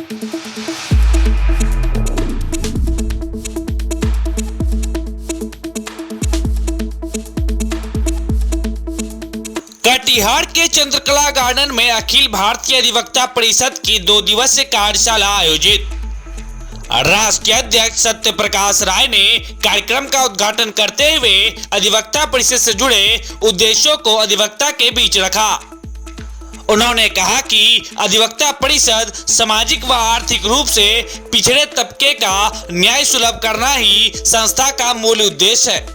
कटिहार के चंद्रकला गार्डन में अखिल भारतीय अधिवक्ता परिषद की 2 दिवसीय कार्यशाला आयोजित। राष्ट्रीय अध्यक्ष सत्य प्रकाश राय ने कार्यक्रम का उद्घाटन करते हुए अधिवक्ता परिषद से जुड़े उद्देश्यों को अधिवक्ता के बीच रखा। उन्होंने कहा कि अधिवक्ता परिषद सामाजिक व आर्थिक रूप से पिछड़े तबके का न्याय सुलभ करना ही संस्था का मूल उद्देश्य है।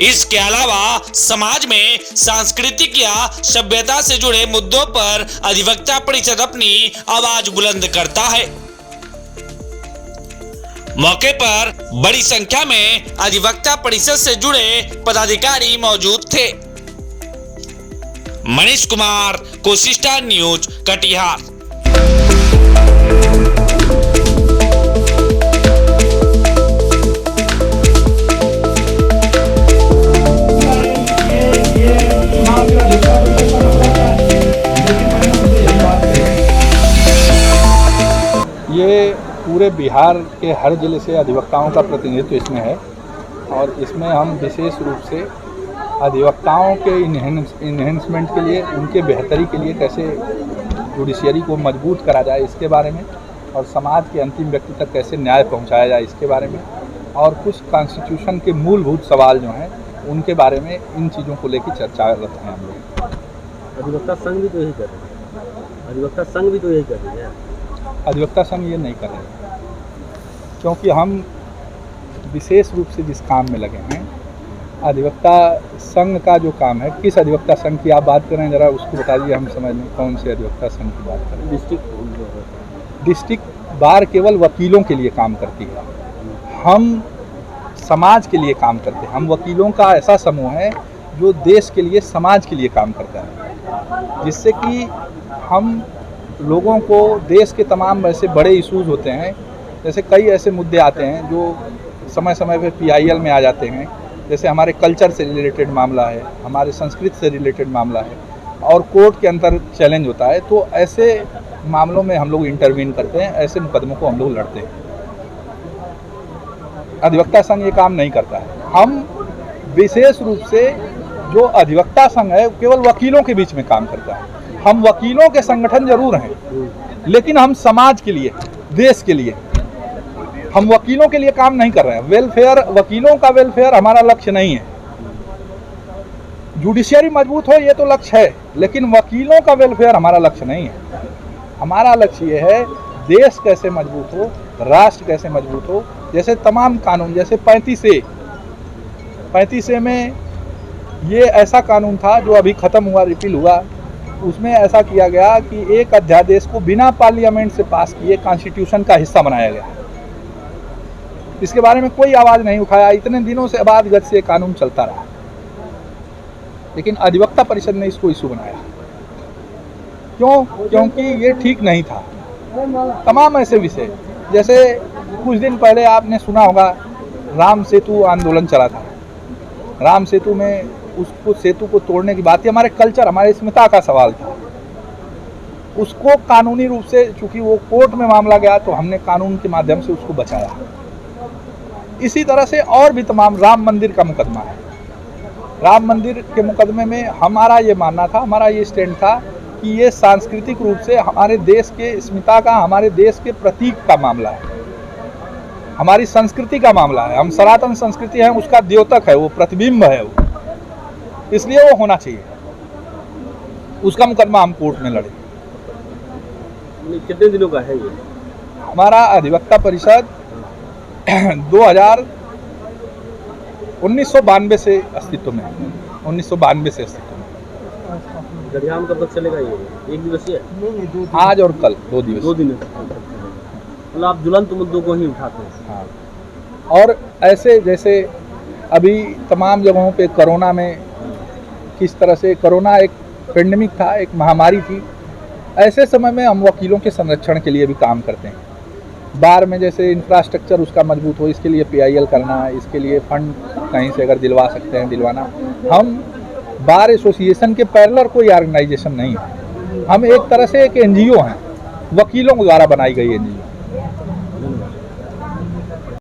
इसके अलावा समाज में सांस्कृतिक या सभ्यता से जुड़े मुद्दों पर अधिवक्ता परिषद अपनी आवाज बुलंद करता है। मौके पर बड़ी संख्या में अधिवक्ता परिषद से जुड़े पदाधिकारी मौजूद थे। Manish Kumar, Kosi star news, Katihar. ये पूरे बिहार के हर जिले से अधिवक्ताओं का प्रतिनिधित्व इसमें है और इसमें हम विशेष रूप से अधिवक्ताओं के इन्हेंसमेंट के लिए, उनके बेहतरी के लिए कैसे जुडिशियरी को मजबूत करा जाए इसके बारे में, और समाज के अंतिम व्यक्ति तक कैसे न्याय पहुंचाया जाए इसके बारे में, और कुछ कॉन्स्टिट्यूशन के मूलभूत सवाल जो हैं उनके बारे में, इन चीज़ों को लेकर चर्चा करते हैं हम लोग। अधिवक्ता संघ भी तो यही कर रहे हैं। अधिवक्ता संघ भी तो यही कर रही है। अधिवक्ता संघ ये नहीं कर रहे, क्योंकि हम विशेष रूप से जिस काम में लगे हैं, अधिवक्ता संघ का जो काम है, किस अधिवक्ता संघ की आप बात करें जरा उसको बता दीजिए, हम समझ लें कौन से अधिवक्ता संघ की बात करें। डिस्ट्रिक्ट बार केवल वकीलों के लिए काम करती है, हम समाज के लिए काम करते हैं। हम वकीलों का ऐसा समूह है जो देश के लिए, समाज के लिए काम करता है, जिससे कि हम लोगों को देश के तमाम ऐसे बड़े इश्यूज होते हैं, जैसे कई ऐसे मुद्दे आते हैं जो समय समय पे PIL में आ जाते हैं, जैसे हमारे कल्चर से रिलेटेड मामला है, हमारे संस्कृति से रिलेटेड मामला है और कोर्ट के अंदर चैलेंज होता है, तो ऐसे मामलों में हम लोग इंटरवीन करते हैं, ऐसे मुकदमों को हम लोग लड़ते हैं। अधिवक्ता संघ ये काम नहीं करता है। हम विशेष रूप से जो अधिवक्ता संघ है केवल वकीलों के बीच में काम करता है। हम वकीलों के संगठन जरूर हैं, लेकिन हम समाज के लिए, देश के लिए, हम वकीलों के लिए काम नहीं कर रहे हैं। वेलफेयर, वकीलों का वेलफेयर हमारा लक्ष्य नहीं है। जुडिशियरी मजबूत हो ये तो लक्ष्य है, लेकिन वकीलों का वेलफेयर हमारा लक्ष्य नहीं है। हमारा लक्ष्य ये है देश कैसे मजबूत हो, राष्ट्र कैसे मजबूत हो। जैसे तमाम कानून, जैसे 35A में ये ऐसा कानून था जो अभी ख़त्म हुआ, रिपील हुआ, उसमें ऐसा किया गया कि एक अध्यादेश को बिना पार्लियामेंट से पास किए कॉन्स्टिट्यूशन का हिस्सा बनाया गया। इसके बारे में कोई आवाज़ नहीं उठाया। इतने दिनों से बाद गत से कानून चलता रहा, लेकिन अधिवक्ता परिषद ने इसको इशू बनाया। क्यों? क्योंकि ये ठीक नहीं था। तमाम ऐसे विषय, जैसे कुछ दिन पहले आपने सुना होगा राम सेतु आंदोलन चला था। राम सेतु में उसको, सेतु को तोड़ने की बात, हमारे कल्चर, हमारे अस्मिता का सवाल था। उसको कानूनी रूप से, चूंकि वो कोर्ट में मामला गया, तो हमने कानून के माध्यम से उसको बचाया। इसी तरह से और भी तमाम, राम मंदिर का मुकदमा है। राम मंदिर के मुकदमे में हमारा ये मानना था, हमारा ये स्टैंड था कि ये सांस्कृतिक रूप से हमारे देश के अस्मिता का, हमारे देश के प्रतीक का मामला है, हमारी संस्कृति का मामला है। हम सनातन संस्कृति है, उसका द्योतक है, वो प्रतिबिंब है, वो, इसलिए वो होना चाहिए। उसका मुकदमा हम कोर्ट में लड़े। कितने दिनों का है ये? हमारा अधिवक्ता परिषद 1992 से अस्तित्व में है। 1992 से अस्तित्व में। गढ़ियाम कब तक चलेगा ये? एक दिवसीय? आज और कल 2 दिवस। 2 दिन मतलब आप ज्वलंत मुद्दों को ही उठाते हैं। हाँ, और ऐसे जैसे अभी तमाम जगहों पे कोरोना में किस तरह से, कोरोना एक पेंडेमिक था, एक महामारी थी, ऐसे समय में हम वकीलों के संरक्षण के लिए भी काम करते हैं। बार में जैसे इंफ्रास्ट्रक्चर उसका मजबूत हो, इसके लिए PIL करना, इसके लिए फंड कहीं से अगर दिलवा सकते हैं दिलवाना। हम बार एसोसिएशन के पैरेलल कोई ऑर्गेनाइजेशन नहीं है, हम एक तरह से एक NGO हैं। वकीलों द्वारा बनाई गई एनजीओ।